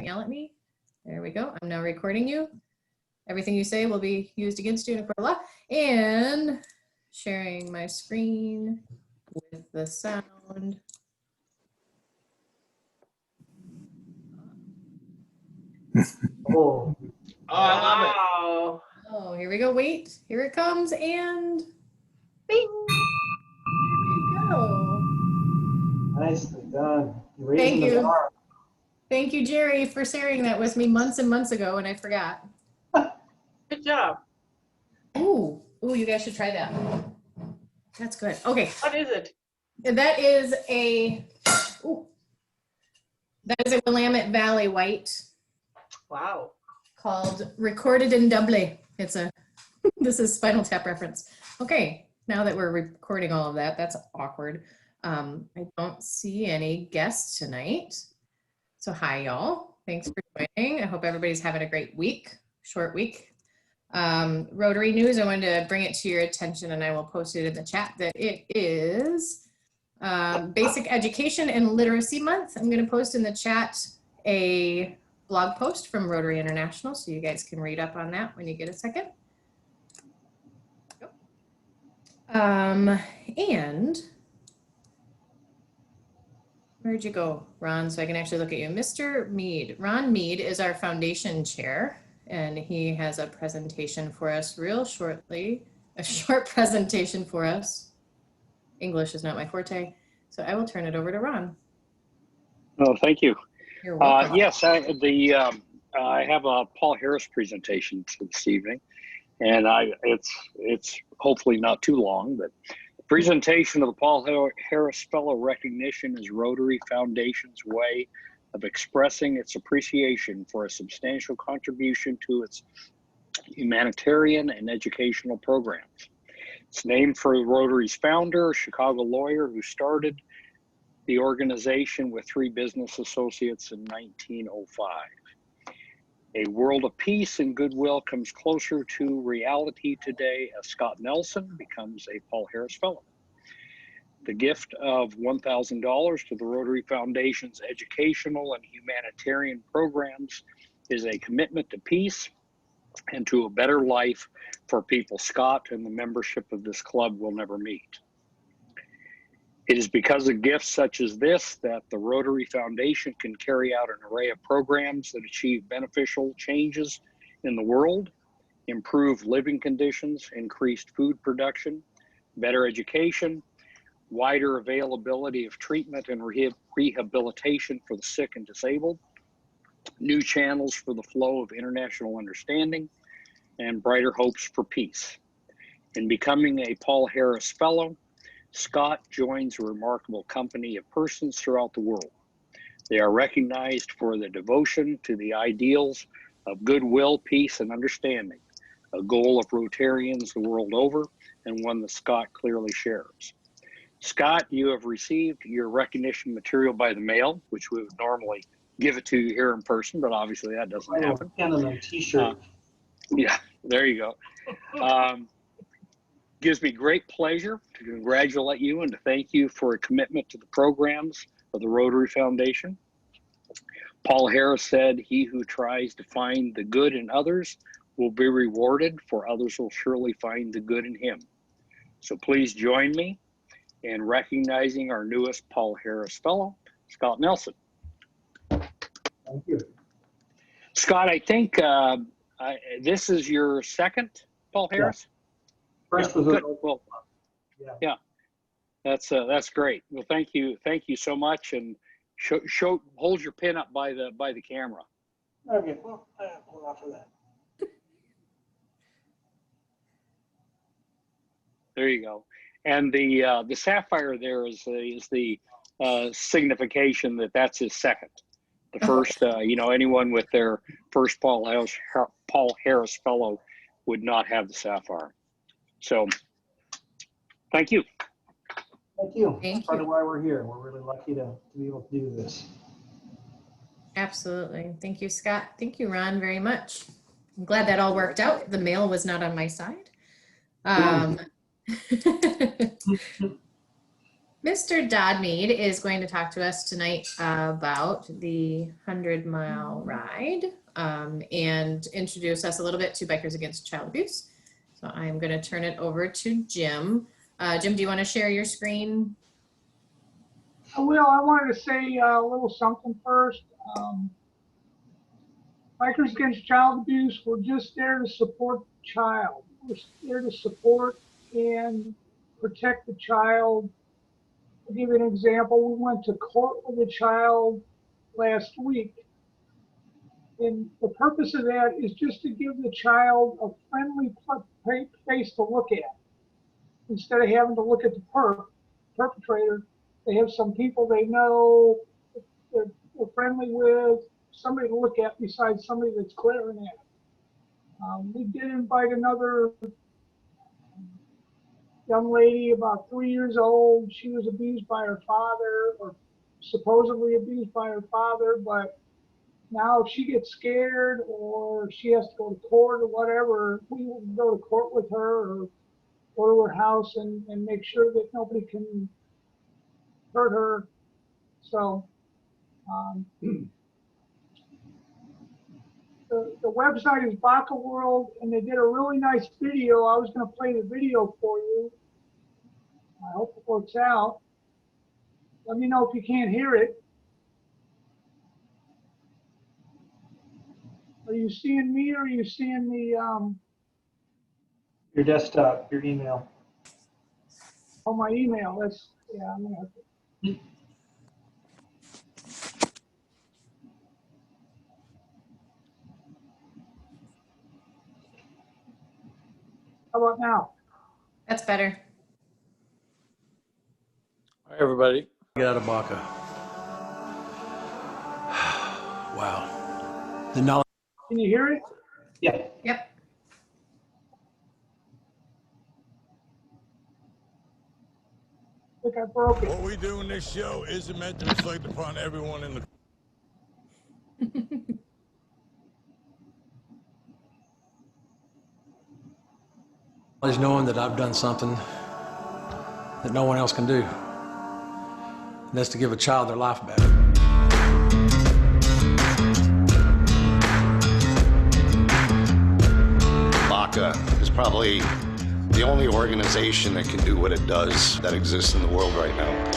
Yell at me. There we go. I'm now recording you. Everything you say will be used against you in a court of law. And sharing my screen with the sound. Oh, Oh, Oh, here we go. Wait, here it comes. And bing. There we go. nicely done. Thank The you. bar. Thank you, Jerry, for sharing that with me months and months ago, and I forgot. good job. Ooh, you guys should try that. That's good. Okay, What is it? that is a Willamette Valley White Wow. called Recorded in Dublin. It's a this is Spinal Tap reference. Okay, now that we're recording all of that, that's awkward. I don't see any guests tonight. So hi, y'all. Thanks for joining. I hope everybody's having a great week, short week. Rotary News, I wanted to bring it to your attention and I will post it in the chat that it is Basic Education and Literacy Month. I'm going to post in the chat a blog post from Rotary International so you guys can read up on that when you get a second. And where'd you go, Ron? So I can actually look at you. Mr. Mead. Ron Mead is our foundation chair, and he has a presentation for us real shortly. A short presentation for us. English is not my forte, so I will turn it over to Ron. Oh, thank you. You're welcome. Yes, I have a Paul Harris presentation this evening, and it's hopefully not too long, but presentation of the Paul Harris Fellow recognition is Rotary Foundation's way of expressing its appreciation for a substantial contribution to its humanitarian and educational programs. It's named for Rotary's founder, a Chicago lawyer who started the organization with 3 business associates in 1905. A world of peace and goodwill comes closer to reality today as Scott Nelson becomes a Paul Harris Fellow. The gift of $1,000 to the Rotary Foundation's educational and humanitarian programs is a commitment to peace and to a better life for people Scott and the membership of this club will never meet. It is because of gifts such as this that the Rotary Foundation can carry out an array of programs that achieve beneficial changes in the world, improve living conditions, increased food production, better education, wider availability of treatment and rehabilitation for the sick and disabled, new channels for the flow of international understanding, and brighter hopes for peace. In becoming a Paul Harris Fellow, Scott joins a remarkable company of persons throughout the world. They are recognized for their devotion to the ideals of goodwill, peace, and understanding, a goal of Rotarians the world over, and one that Scott clearly shares. Scott, you have received your recognition material by the mail, which we would normally give it to you here in person, but obviously that doesn't happen. A t-shirt. Yeah, there you go. Gives me great pleasure to congratulate you and to thank you for a commitment to the programs of the Rotary Foundation. Paul Harris said, "He who tries to find the good in others will be rewarded, for others will surely find the good in him." So please join me in recognizing our newest Paul Harris Fellow, Scott Nelson. Thank you. Scott, I think this is your second Paul Harris? First was good. a Well, yeah, that's great. Well, thank you so much, and hold your pin up by the camera. Okay, well, I have one off of that. There you go. And the sapphire there is the signification that that's his second. The first, anyone with their first Paul Harris Fellow would not have the sapphire. So, thank you. Thank you. Thank That's part you. of why we're here. We're really lucky to be able to do this. Absolutely. Thank you, Scott. Thank you, Ron, very much. I'm glad that all worked out. The mail was not on my side. Mr. Dodmead is going to talk to us tonight about the 100-mile ride and introduce us a little bit to Bikers Against Child Abuse. So I'm going to turn it over to Jim. Jim, do you want to share your screen? I will. I wanted to say a little something first. Bikers Against Child Abuse, we're just there to support the child. We're there to support and protect the child. I'll give you an example. We went to court with a child last week. And the purpose of that is just to give the child a friendly face to look at. Instead of having to look at the perpetrator, they have some people they know, they're friendly with, somebody to look at besides somebody that's glaring at them. We did invite another young lady, about 3 years old. She was abused by her father, or supposedly abused by her father, but now if she gets scared or she has to go to court or whatever, we will go to court with her or go to her house and make sure that nobody can hurt her. So the website is Baka World, and they did a really nice video. I was going to play the video for you. I hope it works out. Let me know if you can't hear it. Are you seeing me, or are you seeing the Your desktop, your email. on my email? That's, yeah, I'm gonna have to. How about now? That's better. Hi, everybody. Get out of Baka. Wow. The knowledge. Can you hear it? Yeah. Yep. I think I broke it. What we do in this show isn't meant to reflect upon everyone in the knowing that I've done something that no one else can do. And that's to give a child their life back. Baka is probably the only organization that can do what it does that exists in the world right now.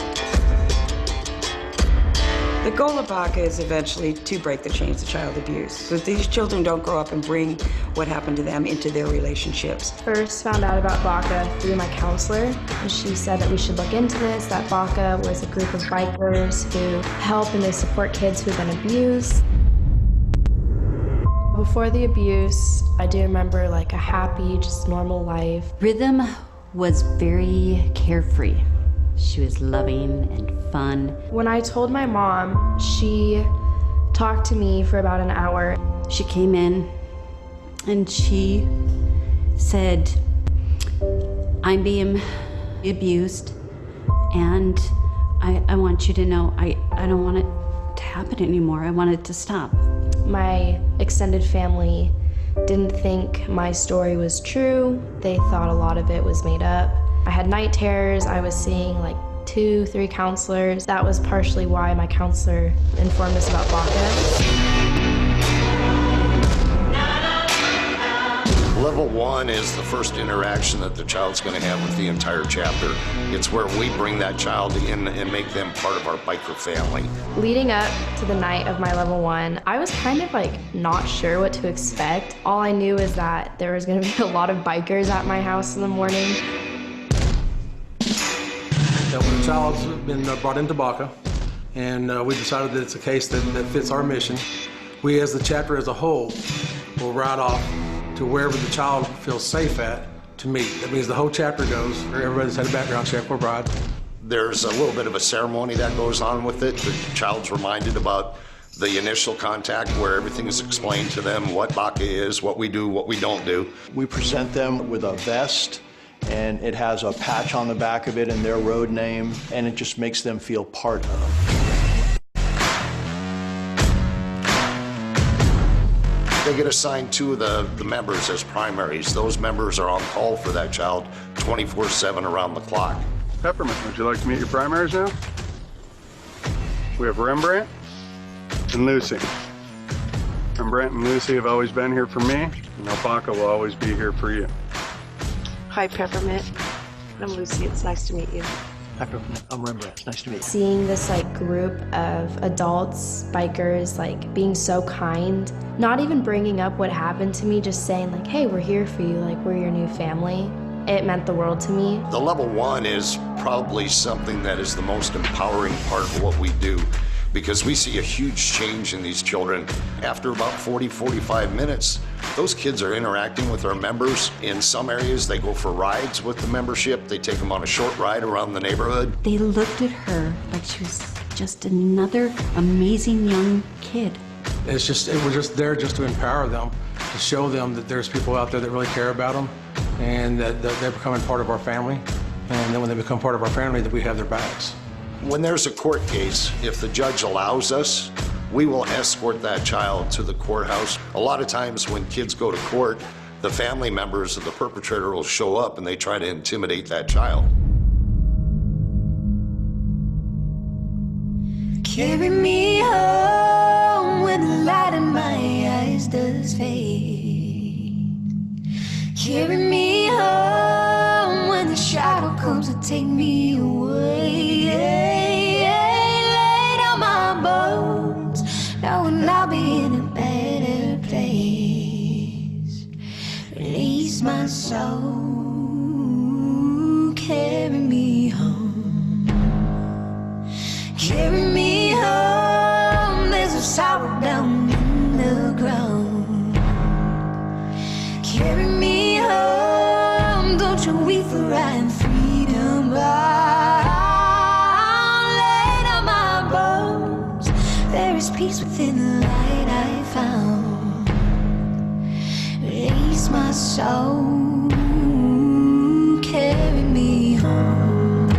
The goal of Baka is eventually to break the chains of child abuse, so that these children don't grow up and bring what happened to them into their relationships. First found out about Baka through my counselor, and she said that we should look into this, that Baka was a group of bikers who help and they support kids who've been abused. Before the abuse, I do remember like a happy, just normal life. Rhythm was very carefree. She was loving and fun. When I told my mom, she talked to me for about an hour. She came in and she said, I'm being abused and I want you to know I don't want it to happen anymore. I want it to stop. My extended family didn't think my story was true. They thought a lot of it was made up. I had night terrors. I was seeing like 2-3 counselors. That was partially why my counselor informed us about Baka. Level 1 is the first interaction that the child's going to have with the entire chapter. It's where we bring that child in and make them part of our biker family. Leading up to the night of my level 1, I was kind of like not sure what to expect. All I knew is that there was going to be a lot of bikers at my house in the morning. That when a child's been brought into Baka, and we decided that it's a case that fits our mission, we as the chapter as a whole will ride off to wherever the child feels safe at to meet. That means the whole chapter goes, everybody's had a background check for bride. There's a little bit of a ceremony that goes on with it. The child's reminded about the initial contact where everything is explained to them, what Baka is, what we do, what we don't do. We present them with a vest, and it has a patch on the back of it and their road name, and it just makes them feel part of. They get assigned 2 of the members as primaries. Those members are on call for that child 24/7 around the clock. Peppermint, would you like to meet your primaries now? We have Rembrandt and Lucy. Rembrandt and Lucy have always been here for me, and Alpaca will always be here for you. Hi, Peppermint. I'm Lucy. It's nice to meet you. Hi, Peppermint. I'm Rembrandt. It's nice to meet you. Seeing this like group of adults, bikers, like being so kind, not even bringing up what happened to me, just saying like, hey, we're here for you, like we're your new family. It meant the world to me. The level 1 is probably something that is the most empowering part of what we do, because we see a huge change in these children. After about 40-45 minutes, those kids are interacting with our members. In some areas, they go for rides with the membership. They take them on a short ride around the neighborhood. They looked at her like she was just another amazing young kid. We're just there just to empower them, to show them that there's people out there that really care about them, and that they're becoming part of our family. And then when they become part of our family, that we have their backs. When there's a court case, if the judge allows us, we will escort that child to the courthouse. A lot of times when kids go to court, the family members of the perpetrator will show up and they try to intimidate that child. Carry me home when the light in my eyes does fade. Carry me home when the shadow comes to take me away. Lay down my bones, knowing I'll be in a better place. Release my soul, carry me home. Carry me home, there's a sorrow down in the ground. Carry me home, don't you weep for I am freedom bound. Lay down my bones, there is peace within the light I found. Release my soul, carry me home.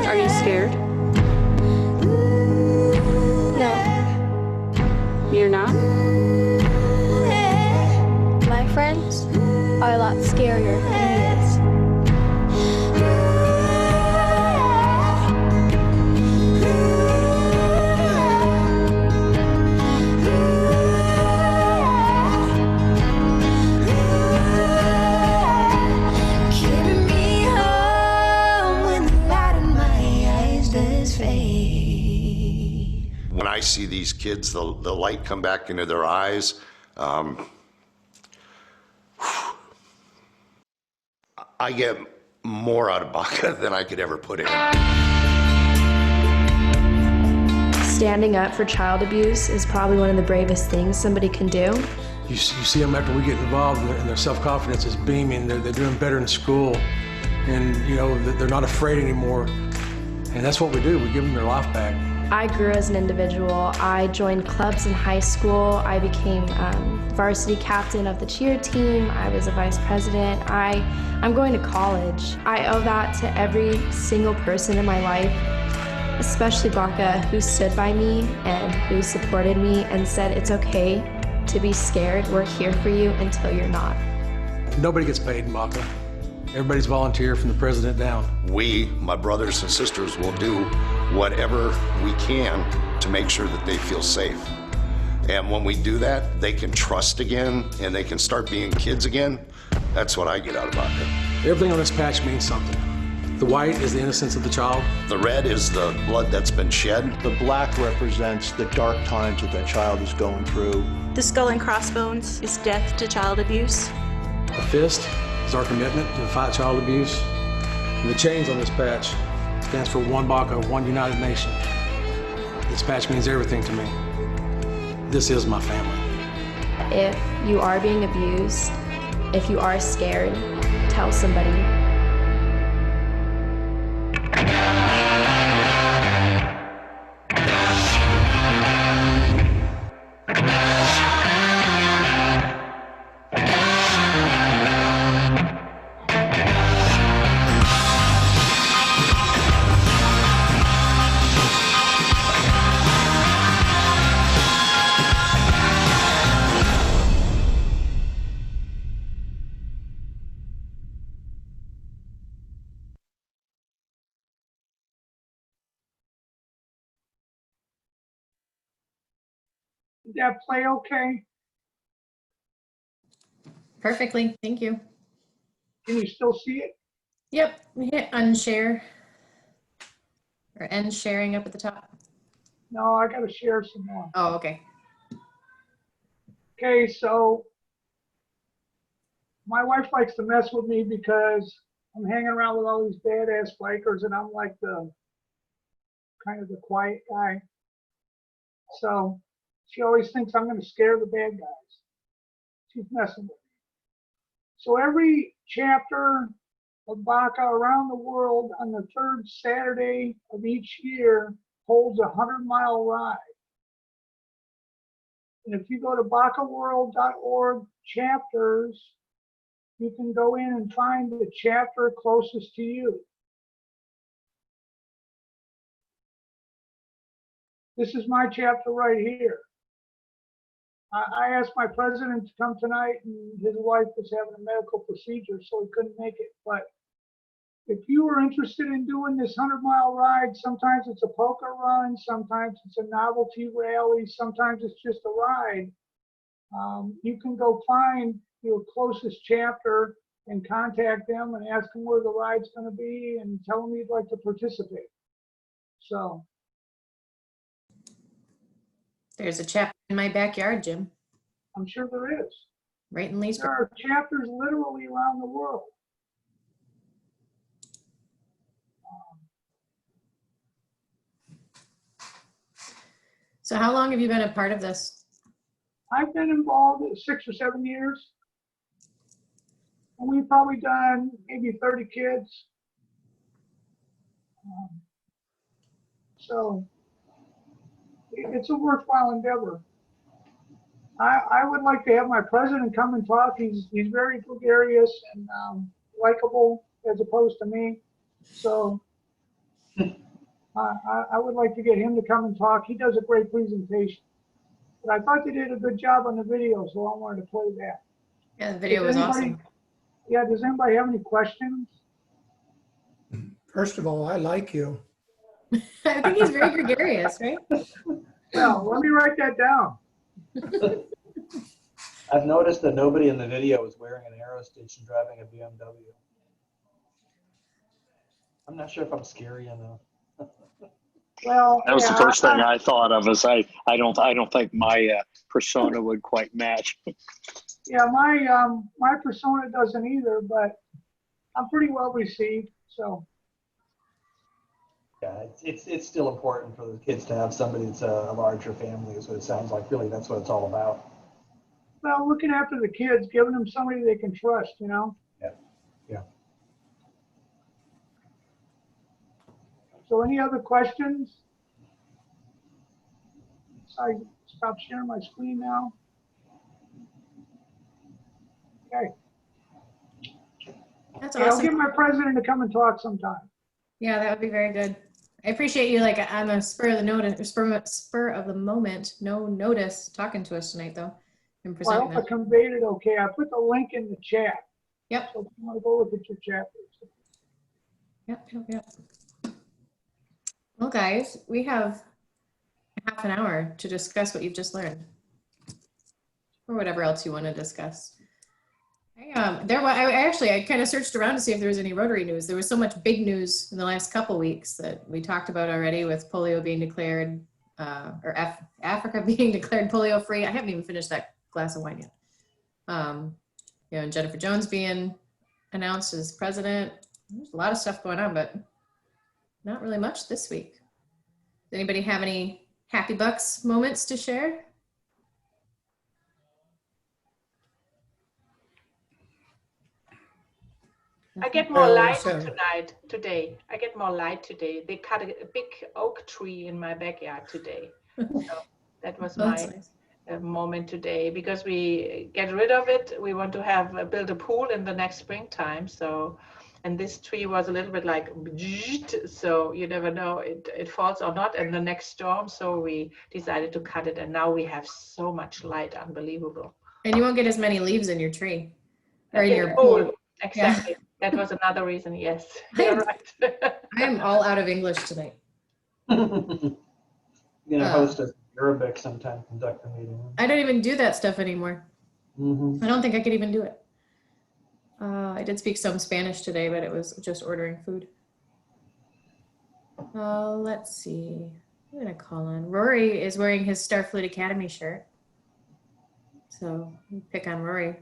Are you scared? No, You're not? my friends are a lot scarier than he is. Carry me home when the light in my eyes does fade. When I see these kids, the light come back into their eyes. I get more out of Baca than I could ever put in. Standing up for child abuse is probably one of the bravest things somebody can do. You see them after we get involved, and their self-confidence is beaming. They're doing better in school, and they're not afraid anymore. And that's what we do. We give them their life back. I grew as an individual. I joined clubs in high school. I became varsity captain of the cheer team. I was a vice president. I'm going to college. I owe that to every single person in my life, especially Baca, who stood by me and who supported me and said, it's okay to be scared. We're here for you until you're not. Nobody gets paid in Baca. Everybody's volunteer from the president down. We, my brothers and sisters, will do whatever we can to make sure that they feel safe. And when we do that, they can trust again and they can start being kids again. That's what I get out of Baca. Everything on this patch means something. The white is the innocence of the child. The red is the blood that's been shed. The black represents the dark times that that child is going through. The skull and crossbones is death to child abuse. The fist is our commitment to fight child abuse. And the chains on this patch stands for one Baca, one united nation. This patch means everything to me. This is my family. If you are being abused, if you are scared, tell somebody. Did that play okay? Perfectly, thank you. Can you still see it? Yep, we hit unshare or end sharing up at the top. No, I gotta share some more. Oh, okay. Okay, so my wife likes to mess with me because I'm hanging around with all these badass bikers and I'm like the kind of the quiet guy. So she always thinks I'm gonna scare the bad guys. She's messing with me. So every chapter of BACA around the world on the third Saturday of each year holds a 100-mile ride. And if you go to bacaworld.org chapters, you can go in and find the chapter closest to you. This is my chapter right here. I asked my president to come tonight, and his wife was having a medical procedure, so he couldn't make it. But if you are interested in doing this 100-mile ride, sometimes it's a poker run, sometimes it's a novelty rally, sometimes it's just a ride. You can go find your closest chapter and contact them and ask them where the ride's going to be and tell them you'd like to participate. So there's a chapter in my backyard, Jim. I'm sure there is. Right in Leesburg. There are chapters literally around the world. So how long have you been a part of this? I've been involved in 6 or 7 years. And we've probably done maybe 30 kids. So it's a worthwhile endeavor. I would like to have my president come and talk. He's very gregarious and likable as opposed to me. So I would like to get him to come and talk. He does a great presentation. But I thought they did a good job on the video, so I wanted to play that. Yeah, the video was awesome. Yeah, does anybody have any questions? First of all, I like you. I think he's very gregarious, right? Well, let me write that down. I've noticed that nobody in the video is wearing an Aero Stitch and driving a BMW. I'm not sure if I'm scary enough. Well, that was the first thing I thought of. Is I don't think my persona would quite match. Yeah, my persona doesn't either, but I'm pretty well received. So yeah, it's still important for the kids to have somebody that's a larger family. Is what it sounds like. Really, that's what it's all about. Well, looking after the kids, giving them somebody they can trust, you know. Yeah. Yeah. So any other questions? So I stop sharing my screen now. Okay. That's Okay, awesome. I'll get my president to come and talk sometime. Yeah, that would be very good. I appreciate you, like, on the spur of the notice, spur of the moment, no notice, talking to us tonight, though, and Well, I presenting hope I that. conveyed it okay. I put the link in the chat. Yep. So if you want to go look at your chapters. Yep. Well, guys, we have half an hour to discuss what you've just learned, or whatever else you want to discuss. I kind of searched around to see if there was any Rotary news. There was so much big news in the last couple weeks that we talked about already, with polio being declared, Africa being declared polio free. I haven't even finished that glass of wine yet. And Jennifer Jones being announced as president. There's a lot of stuff going on, but not really much this week. Does anybody have any happy bucks moments to share? I get more light today. I get more light today. They cut a big oak tree in my backyard today. So that was my moment today, because we get rid of it. We want to build a pool in the next springtime. So, and this tree was a little bit like, so you never know, it falls or not in the next storm. So we decided to cut it, and now we have so much light, unbelievable. And you won't get as many leaves in your tree or in your pool. pool. Exactly. Yeah. That was another reason. Yes, you're right. I am all out of English tonight. You're gonna host us Arabic sometime conduct the meeting. I don't even do that stuff anymore. Mm-hmm. I don't think I could even do it. I did speak some Spanish today, but it was just ordering food. Let's see. I'm gonna call on. Rory is wearing his Starfleet Academy shirt. So pick on Rory.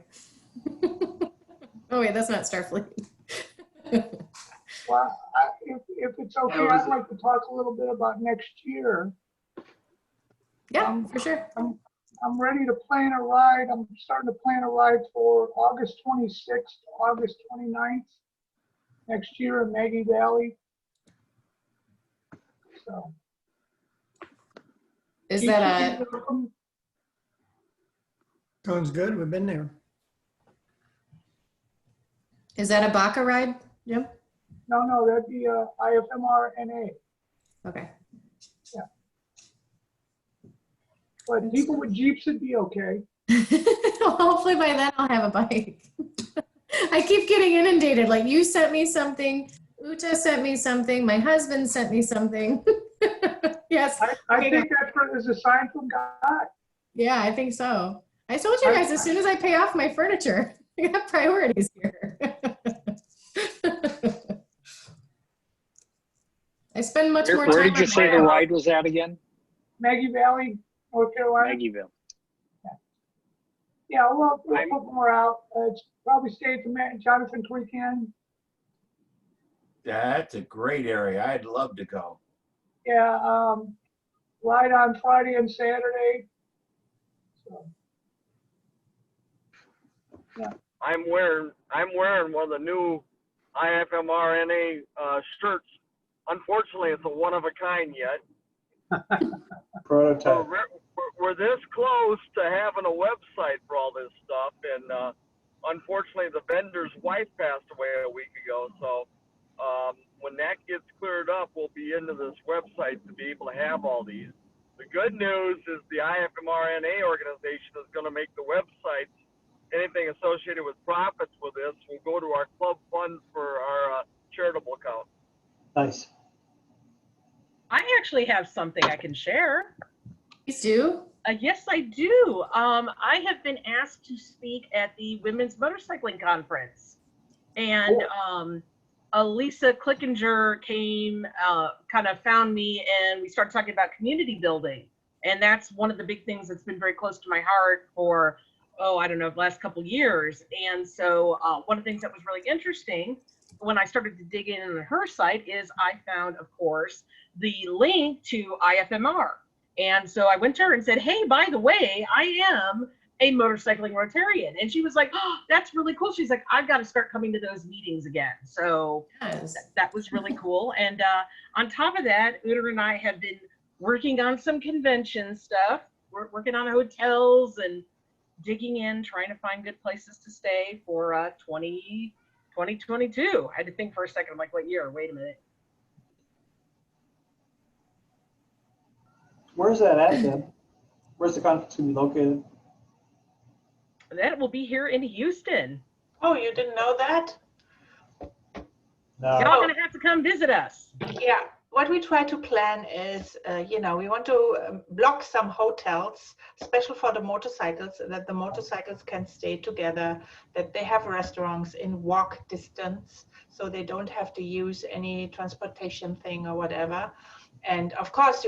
Oh wait, that's not Starfleet. Well, if it's okay, I'd like to talk a little bit about next year. Yeah, for sure. I'm ready to plan a ride. I'm starting to plan a ride for August 26th to August 29th next year in Maggie Valley. So. Is that Sounds good. We've been there. Is that a Baca ride, Jim? No, that'd be a IFMR NA. Okay. Yeah. But people with Jeeps would be okay. Hopefully by then I'll have a bike. I keep getting inundated. Like you sent me something, Uta sent me something, my husband sent me something. Yes. I think that's a sign from God. Yeah, I think so. I told you guys as soon as I pay off my furniture, I got priorities here. I spend much more time. Where did you say the ride was at again? Maggie Valley, North Carolina. Maggieville. Yeah, we'll put more out. It's probably stay at the Jonathan Creek Inn. That's a great area. I'd love to go. Yeah, ride on Friday and Saturday. So, yeah. I'm wearing one of the new IFMRNA shirts. Unfortunately, it's a one of a kind yet. Prototype. We're this close to having a website for all this stuff, and unfortunately, the vendor's wife passed away a week ago. So when that gets cleared up, we'll be into this website to be able to have all these. The good news is the IFMRNA organization is going to make the website, anything associated with profits with this will go to our club funds for our charitable account. Nice. I actually have something I can share. Please do. Yes, I do. I have been asked to speak at the Women's Motorcycling Conference. And Lisa Klickinger came, kind of found me, and we started talking about community building. And that's one of the big things that's been very close to my heart for, I don't know, the last couple of years. And so one of the things that was really interesting when I started to dig in on her site is I found, of course, the link to IFMR. And so I went to her and said, hey, by the way, I am a motorcycling Rotarian. And she was like, oh, that's really cool. She's like, I've got to start coming to those meetings again. So that was really cool. And on top of that, Uta and I have been working on some convention stuff. We're working on hotels and digging in, trying to find good places to stay for 2022. I had to think for a second. I'm like, what year? Wait a minute. Where's that at, Deb? Where's the conference going to be located? That will be here in Houston. Oh, you didn't know that? No. Y'all gonna have to come visit us. Yeah, what we try to plan is, we want to block some hotels, special for the motorcycles, that the motorcycles can stay together, that they have restaurants in walk distance, so they don't have to use any transportation thing or whatever. And of course,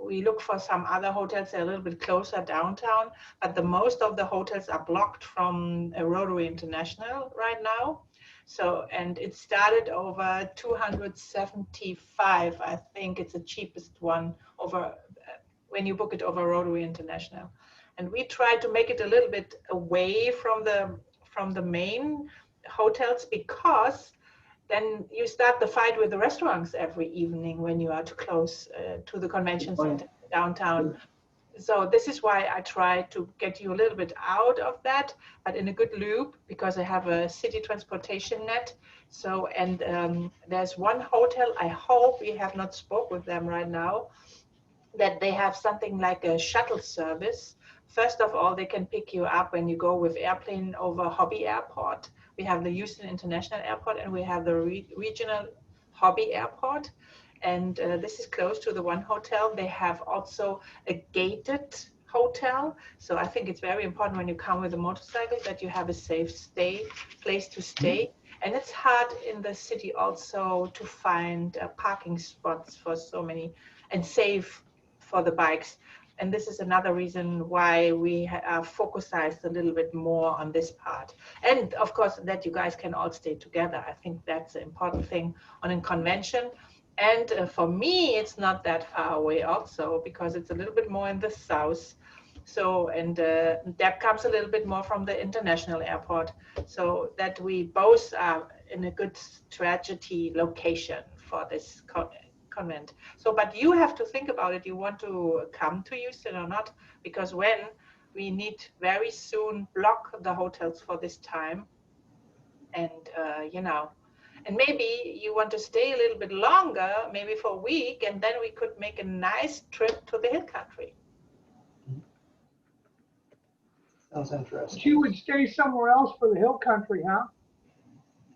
we look for some other hotels that are a little bit closer downtown, but the most of the hotels are blocked from Rotary International right now. So, and it started over 275, I think it's the cheapest one over when you book it over Rotary International. And we try to make it a little bit away from the main hotels, because then you start the fight with the restaurants every evening when you are too close to the convention center downtown. So this is why I try to get you a little bit out of that, but in a good loop, because I have a city transportation net. So, and there's one hotel, I hope we have not spoke with them right now, that they have something like a shuttle service. First of all, they can pick you up when you go with airplane over Hobby Airport. We have the Houston International Airport and we have the regional Hobby Airport. And this is close to the one hotel. They have also a gated hotel. So I think it's very important when you come with a motorcycle that you have a safe place to stay. And it's hard in the city also to find parking spots for so many and safe for the bikes. And this is another reason why we are focused a little bit more on this part. And of course, that you guys can all stay together. I think that's the important thing on a convention. And for me, it's not that far away also, because it's a little bit more in the south. So, and that comes a little bit more from the international airport. So that we both are in a good strategy location for this convent. So, but you have to think about it. You want to come to Houston or not? Because when we need very soon block the hotels for this time. And, you know, and maybe you want to stay a little bit longer, maybe for a week, and then we could make a nice trip to the hill country. Sounds interesting. But you would stay somewhere else for the hill country, huh?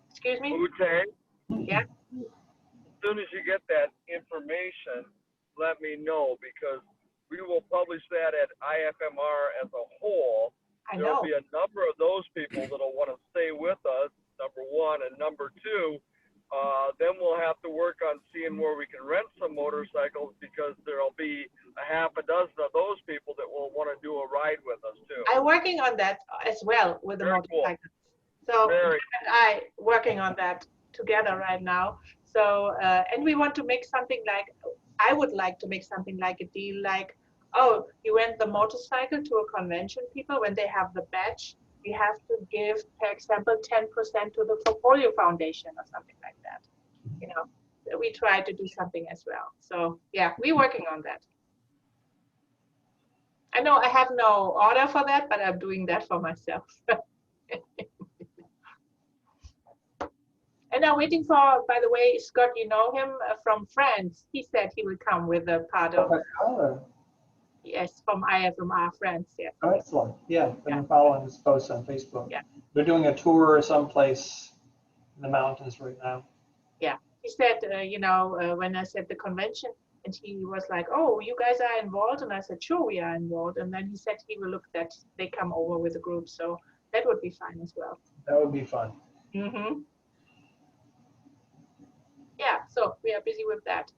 Excuse me? Wu-Tang, Yeah. as soon as you get that information, let me know, because we will publish that at IFMR as a whole. There'll be a number of those people that'll want to stay with us, number one, and number two, then we'll have to work on seeing where we can rent some motorcycles, because there'll be a half a dozen of those people that will want to do a ride with us too. I'm working on that as well with the motorcycles. So Very and I working on that together right now. So and we want to make something like, I would like to make something like a deal like, oh, you rent the motorcycle to a convention people when they have the badge. We have to give, for example, 10% to the Portfolio Foundation or something like that. You know, we try to do something as well. So yeah, we're working on that. I know I have no order for that, but I'm doing that for myself. And I'm waiting for, by the way, Scott, you know him from France. He said he would come with a part of, yes, from IFMR France, yes. Oh, excellent. Yeah, I've been following his posts on Facebook. Yeah. They're doing a tour someplace in the mountains right now. Yeah, he said, you know, when I said the convention, and he was like, oh, you guys are involved? And I said, sure, we are involved. And then he said he will look that they come over with a group. So that would be fine as well. That would be fun. Mm-hmm. Yeah, so we are busy with that.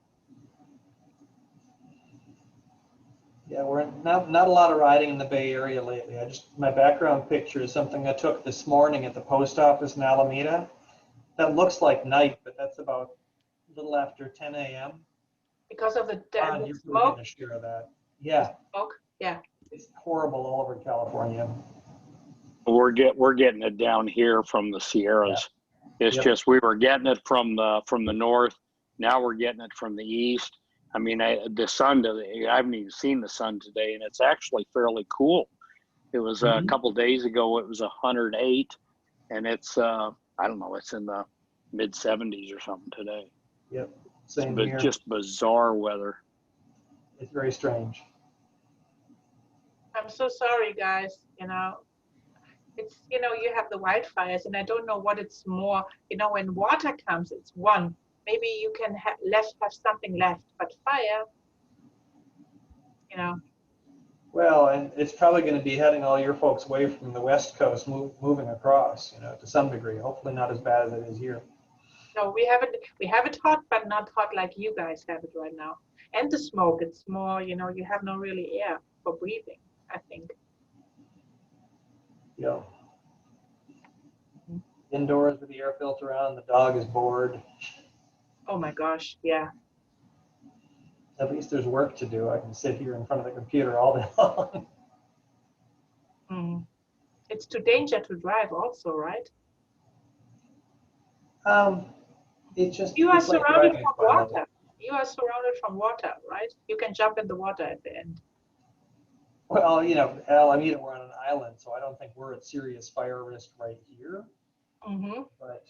Yeah, we're not a lot of riding in the Bay Area lately. My background picture is something I took this morning at the post office in Alameda. That looks like night, but that's about a little after 10 a.m. Because of the You're smoke? going to share that. Yeah. Smoke, yeah. It's horrible all over California. We're getting it down here from the Sierras. Yeah. It's just we were getting it from the north. Now we're getting it from the east. I mean, the sun. I haven't even seen the sun today, and it's actually fairly cool. It was a couple days ago. It was 108, and it's I don't know. It's in the mid 70s or something today. Yep. Same But here. just bizarre weather. It's very strange. I'm so sorry, guys. You know, it's, you know, you have the wildfires, and I don't know what it's more. You know, when water comes, it's one. Maybe you can have something left, but fire, you know. Well, and it's probably going to be heading all your folks away from the West Coast, moving across, you know, to some degree. Hopefully not as bad as it is here. No, we have it hot, but not hot like you guys have it right now. And the smoke, it's more, you know, you have no really air for breathing, I think. Yeah. Indoors with the air filter on, the dog is bored. Oh my gosh, yeah. At least there's work to do. I can sit here in front of the computer all day long. It's too dangerous to drive also, right? It's just, you are it's like surrounded driving from a car. water. You are surrounded from water, right? You can jump in the water at the end. Well, you know, Alameda, we're on an island, so I don't think we're at serious fire risk right here. But,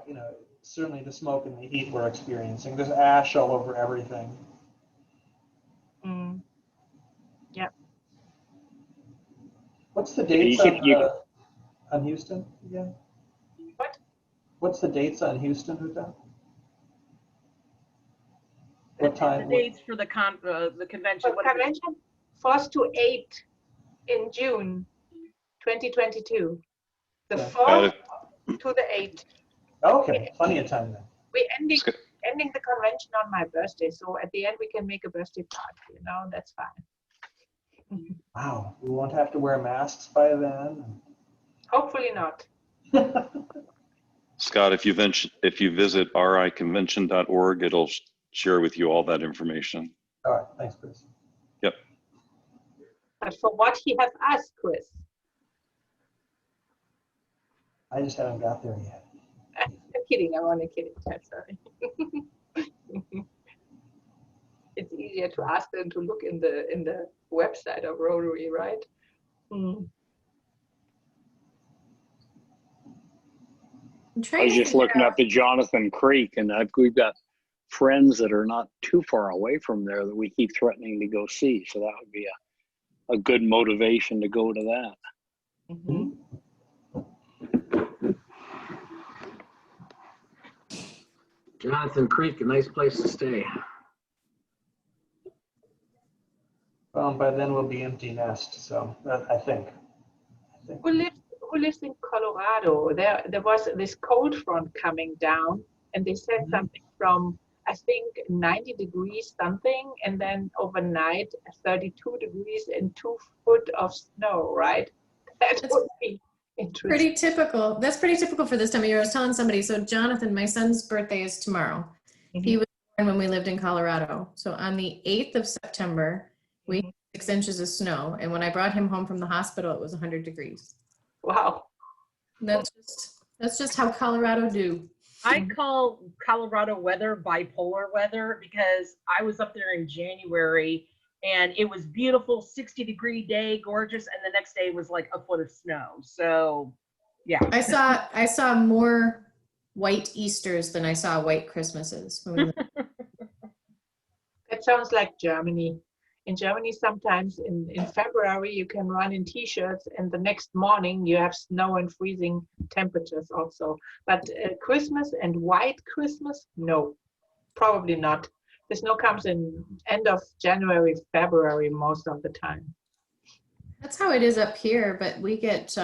you know, certainly the smoke and the heat we're experiencing. There's ash all over everything. Yeah. What's the dates on Houston again? What? What's the dates on Houston, Huta? What time? The dates for the convention. The convention, 1st to 8th in June 2022. The 4th to the 8th. Okay, plenty of time then. We're ending the convention on my birthday, so at the end we can make a birthday party. You know, that's fine. Wow, we won't have to wear masks by then. Hopefully not. Scott, if you visit riconvention.org, it'll share with you all that information. All right, thanks, Chris. Yep. But for what he has asked, Chris? I just haven't got there yet. I'm kidding. I'm only kidding. I'm sorry. It's easier to ask than to look in the website of Rotary, right? I was just looking up the Jonathan Creek, and we've got friends that are not too far away from there that we keep threatening to go see. So that would be a good motivation to go to that. Mm-hmm. Jonathan Creek, a nice place to stay. Well, by then we'll be empty nest, so I think. Who lives in Colorado? There was this cold front coming down, and they said something from, I think, 90 degrees something, and then overnight 32 degrees and 2 foot of snow, right? That would be interesting. Pretty typical. That's pretty typical for this time of year. I was telling somebody, so Jonathan, my son's birthday is tomorrow. He was born when we lived in Colorado. So on the 8th of September, we had 6 inches of snow. And when I brought him home from the hospital, it was 100 degrees. Wow. That's just how Colorado do. I call Colorado weather bipolar weather because I was up there in January and it was beautiful, 60-degree day, gorgeous, and the next day was like a foot of snow. So, yeah. I saw more white Easters than I saw white Christmases. That sounds like Germany. In Germany, sometimes in February, you can run in t-shirts and the next morning you have snow and freezing temperatures also. But Christmas and white Christmas, no, probably not. The snow comes in end of January, February most of the time. That's how it is up here, but we get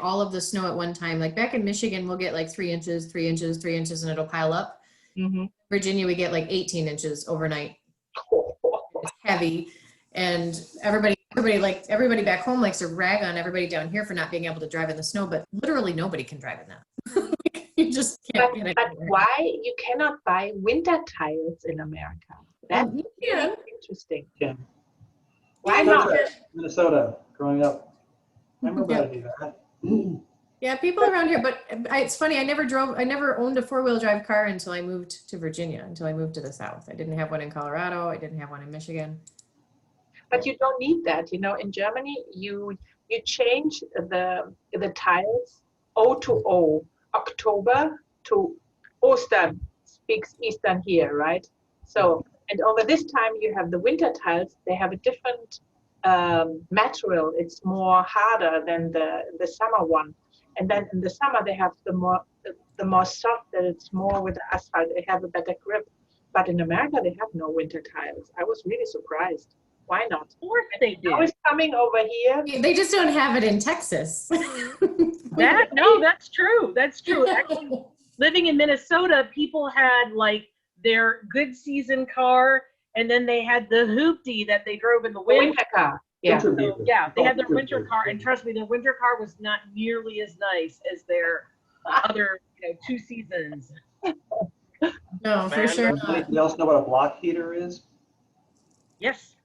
all of the snow at one time. Like back in Michigan, we'll get like 3 inches, 3 inches, 3 inches, and it'll pile up. Virginia, we get like 18 inches overnight. It's heavy, and everybody back home likes to rag on everybody down here for not being able to drive in the snow, but literally nobody can drive in that. You just can't get it. But why you cannot buy winter tires in America? That's really interesting. Yeah. Why not? Minnesota, growing up. I remember how to do that. Yeah, people around here, but it's funny, I never owned a 4-wheel drive car until I moved to Virginia, until I moved to the South. I didn't have one in Colorado, I didn't have one in Michigan. But you don't need that. You know, in Germany, you change the tires O to O, October to Ostern, speaks Eastern here, right? So, and over this time you have the winter tires, they have a different material. It's more harder than the summer one. And then in the summer they have the more soft, that it's more with the asphalt, they have a better grip. But in America they have no winter tires. I was really surprised. Why not? Of course they do. Now it's coming over here. They just don't have it in Texas. That's true. That's true. Actually, living in Minnesota, people had like their good season car, and then they had the hoopty that they drove in the winter car. Yeah. So, yeah, they had their winter car, and trust me, their winter car was not nearly as nice as their other, 2 seasons. No, for sure. You also know what a block heater is? Yes.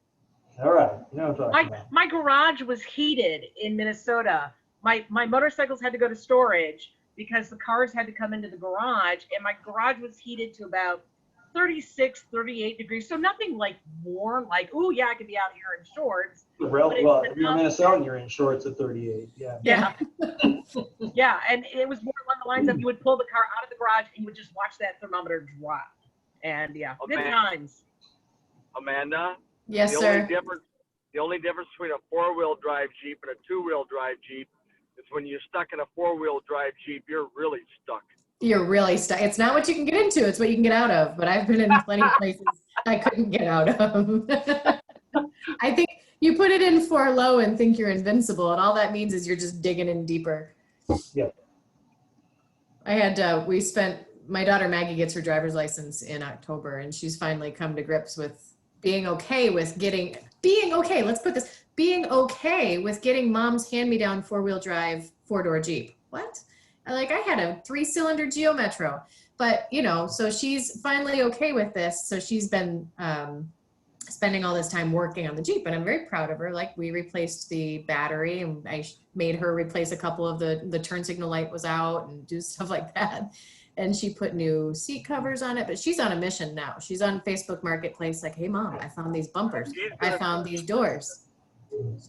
All right. You know what I'm talking about. My garage was heated in Minnesota. My motorcycles had to go to storage because the cars had to come into the garage, and my garage was heated to about 36, 38 degrees. So nothing like warm, like, oh yeah, I could be out here in shorts. Well, if you're in Minnesota, you're in shorts at 38. Yeah. Yeah. Yeah, and it was more along the lines of you would pull the car out of the garage and you would just watch that thermometer drop. And yeah, good times. Amanda? Yes, sir. The only difference between a 4-wheel drive Jeep and a 2-wheel drive Jeep is when you're stuck in a 4-wheel drive Jeep, you're really stuck. You're really stuck. It's not what you can get into, it's what you can get out of. But I've been in plenty of places I couldn't get out of. I think you put it in for low and think you're invincible, and all that means is you're just digging in deeper. Yep. I had, my daughter Maggie gets her driver's license in October, and she's finally come to grips with being okay with getting mom's hand-me-down 4-wheel drive 4-door Jeep. What? I had a 3-cylinder Geo Metro, but so she's finally okay with this. So she's been spending all this time working on the Jeep, and I'm very proud of her. We replaced the battery, and I made her replace a couple of the turn signal light was out and do stuff like that. And she put new seat covers on it, but she's on a mission now. She's on Facebook Marketplace hey mom, I found these bumpers. I found these doors.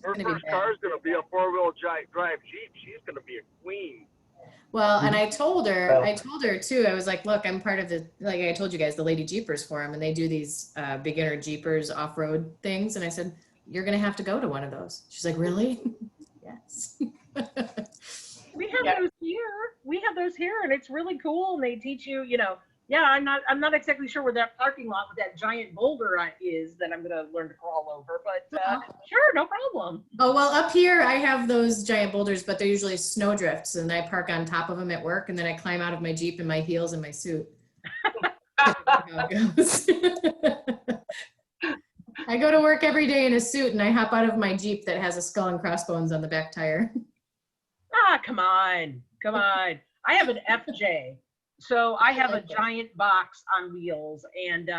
Her first car is going to be a 4-wheel drive Jeep. She's going to be a queen. Well, and I told her too, I was like, look, I'm part of the, I told you guys, the Lady Jeepers Forum, and they do these beginner Jeepers off-road things. And I said, you're going to have to go to one of those. She's like, really? Yes. We have those here. We have those here, and it's really cool. And they teach you, I'm not exactly sure where that parking lot with that giant boulder is that I'm going to learn to crawl over, but sure, no problem. Oh, well, up here I have those giant boulders, but they're usually snow drifts, and I park on top of them at work, and then I climb out of my Jeep in my heels and my suit. How it goes. I go to work every day in a suit, and I hop out of my Jeep that has a skull and crossbones on the back tire. Come on. I have an FJ. So I have a giant box on wheels, and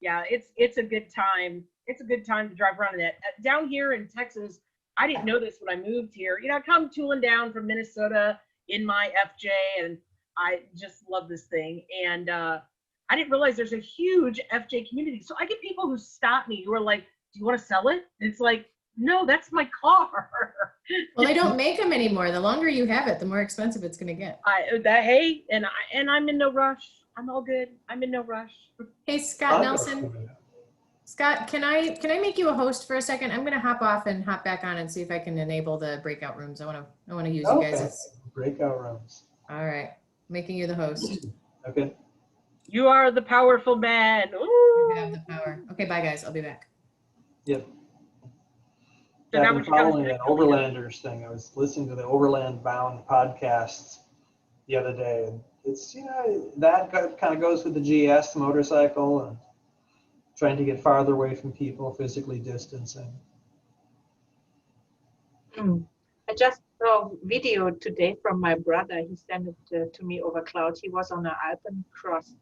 it's a good time. It's a good time to drive around in that. Down here in Texas, I didn't know this when I moved here. I come tooling down from Minnesota in my FJ, and I just love this thing. And I didn't realize there's a huge FJ community. So I get people who stop me who are like, "Do you want to sell it?" And it's like, no, that's my car. Well, they don't make them anymore. The longer you have it, the more expensive it's going to get. I'm in no rush. I'm all good. I'm in no rush. Hey, Scott Nelson. Scott, can I make you a host for a second? I'm going to hop off and hop back on and see if I can enable the breakout rooms. I want to use you guys as breakout rooms. All right, making you the host. Okay. You are the powerful man. Ooh. You have the power. Okay, bye guys. I'll be back. Yep. I've been following that Overlanders thing. I was listening to the Overland Bound podcasts the other day, and it's that kind of goes with the GS motorcycle and trying to get farther away from people, physically distancing. I just saw a video today from my brother. He sent it to me over cloud. He was on an Alpencross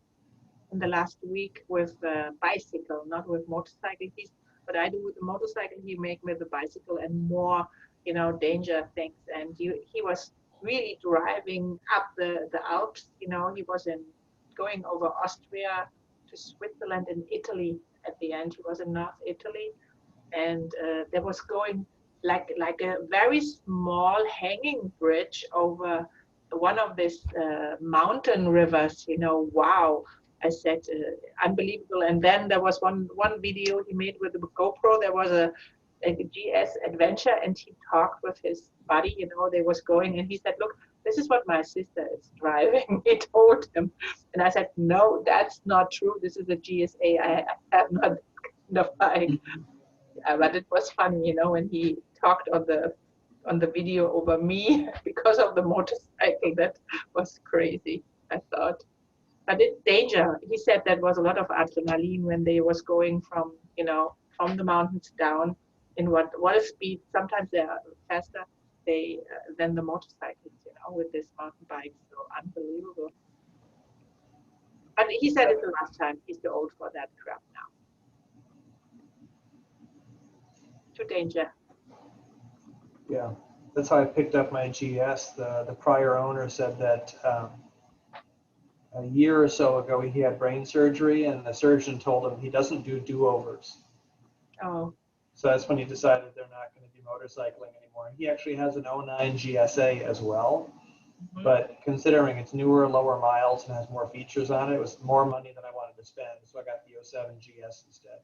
in the last week with a bicycle, not with motorcycle. But I do with the motorcycle, he make with the bicycle and more, danger things. And he was really driving up the Alps. He was going over Austria to Switzerland and Italy at the end. He was in North Italy, and there was going like a very small hanging bridge over one of these mountain rivers. Wow. I said, unbelievable. And then there was one video he made with the GoPro. There was a GS adventure, and he talked with his buddy, they was going, and he said, look, this is what my sister is driving. He told him. And I said, no, that's not true. This is a GSA. I have not that kind of bike. But it was funny, when he talked on the video over me because of the motorcycle. That was crazy, I thought. But it's danger. He said that was a lot of adrenaline when they was going from the mountains down in what is speed. Sometimes they are faster than the motorcycles, with this mountain bikes. So unbelievable. But he said it's the last time. He's too old for that crap now. Too danger. Yeah, that's how I picked up my GS. The prior owner said that a year or so ago he had brain surgery, and the surgeon told him he doesn't do do-overs. Oh. So that's when he decided they're not going to be motorcycling anymore. He actually has an 09 GSA as well, but considering it's newer, lower miles, and has more features on it, it was more money than I wanted to spend, so I got the 07 GS instead.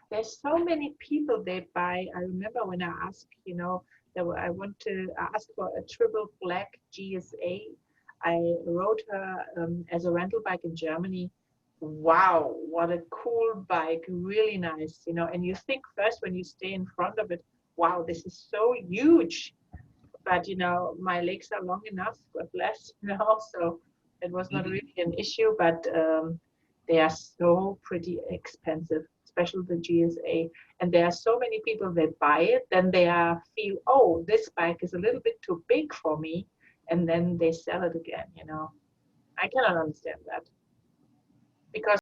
There's so many people they buy. I remember when I asked, I want to ask for a triple black GSA. I rode her as a rental bike in Germany. Wow, what a cool bike, really nice, you know. And you think first when you stay in front of it, wow, this is so huge. But you know, my legs are long enough, God bless, you know, so it was not really an issue. But they are so pretty expensive, especially the GSA. And there are so many people that buy it, then they feel, oh, this bike is a little bit too big for me, and then they sell it again, you know. I cannot understand that, because